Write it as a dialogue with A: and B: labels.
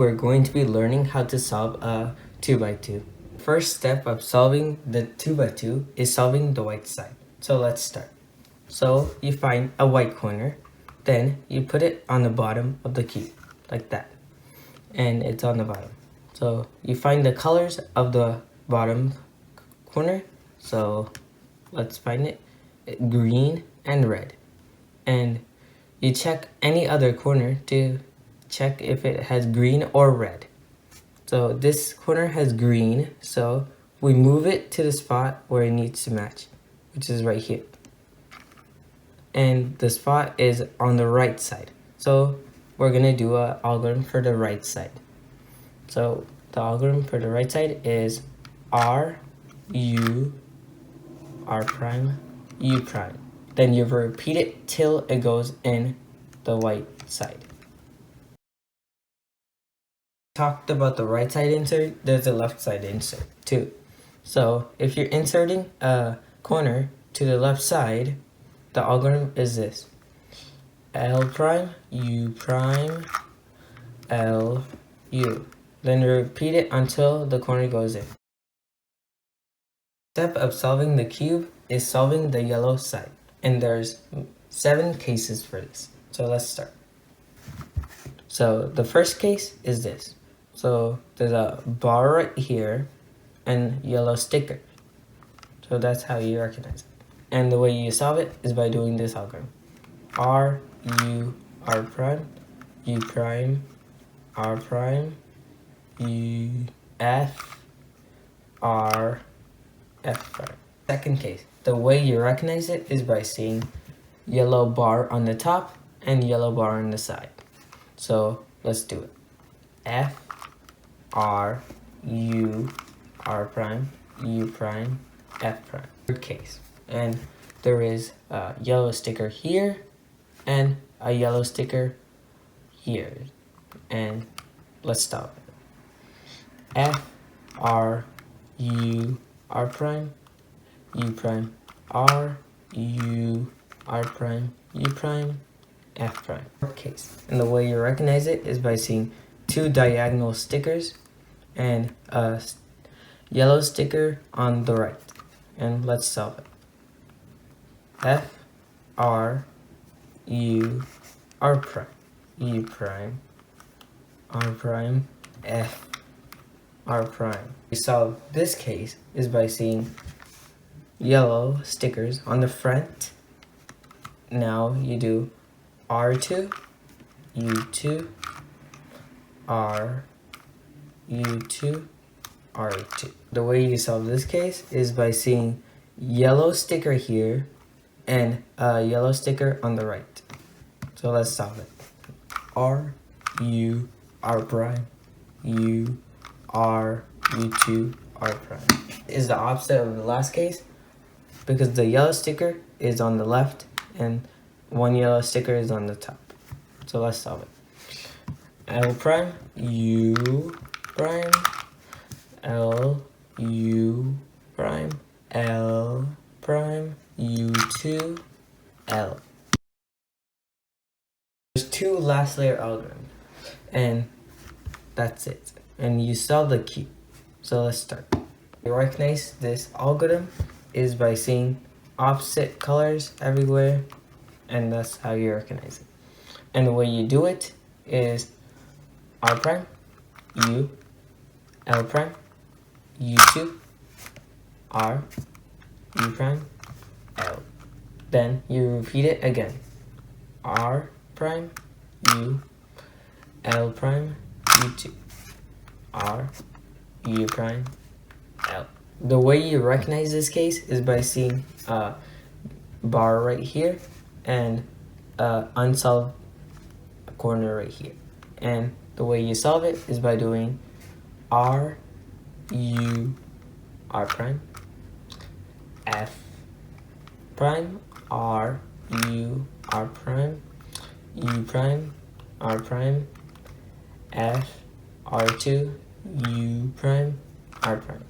A: We're going to be learning how to solve a 2x2. First step of solving the 2x2 is solving the white side. So let's start. So you find a white corner, then you put it on the bottom of the cube, like that. And it's on the bottom. So you find the colors of the bottom corner. So let's find it. Green and red. And you check any other corner to check if it has green or red. So this corner has green, so we move it to the spot where it needs to match, which is right here. And the spot is on the right side. So we're gonna do an algorithm for the right side. So the algorithm for the right side is RU'U R prime U prime. Then you repeat it till it goes in the white side. Talked about the right side insert, there's a left side insert too. So if you're inserting a corner to the left side, the algorithm is this: L prime, U prime, L, U. Then repeat it until the corner goes in. Step of solving the cube is solving the yellow side. And there's 7 cases for this. So let's start. So the first case is this. So there's a bar right here and yellow sticker. So that's how you recognize it. And the way you solve it is by doing this algorithm. RU'U R prime, U prime, R prime, U F R FR. Second case. The way you recognize it is by seeing yellow bar on the top and yellow bar on the side. So let's do it. F R U R prime U prime F prime. Third case. And there is a yellow sticker here and a yellow sticker here. And let's stop it. F R U R prime U prime R U R prime U prime F prime. Case. And the way you recognize it is by seeing 2 diagonal stickers and a yellow sticker on the right. And let's solve it. F R U R prime U prime R prime F R prime. We solve this case is by seeing yellow stickers on the front. Now you do R2, U2, R, U2, R2. The way you solve this case is by seeing yellow sticker here and a yellow sticker on the right. So let's solve it. R, U, R prime, U, R, U2, R prime. Is the opposite of the last case because the yellow sticker is on the left and one yellow sticker is on the top. So let's solve it. L prime, U prime, L, U prime, L prime, U2, L. There's 2 last layer algorithms and that's it. And you solve the cube. So let's start. You recognize this algorithm is by seeing opposite colors everywhere, and that's how you recognize it. And the way you do it is R prime, U, L prime, U2, R, U prime, L. Then you repeat it again. R prime, U, L prime, U2, R, U prime, L. The way you recognize this case is by seeing a bar right here and an unsolved corner right here. And the way you solve it is by doing R, U, R prime, F prime, R, U, R prime, U prime, R prime, F, R2, U prime, R prime.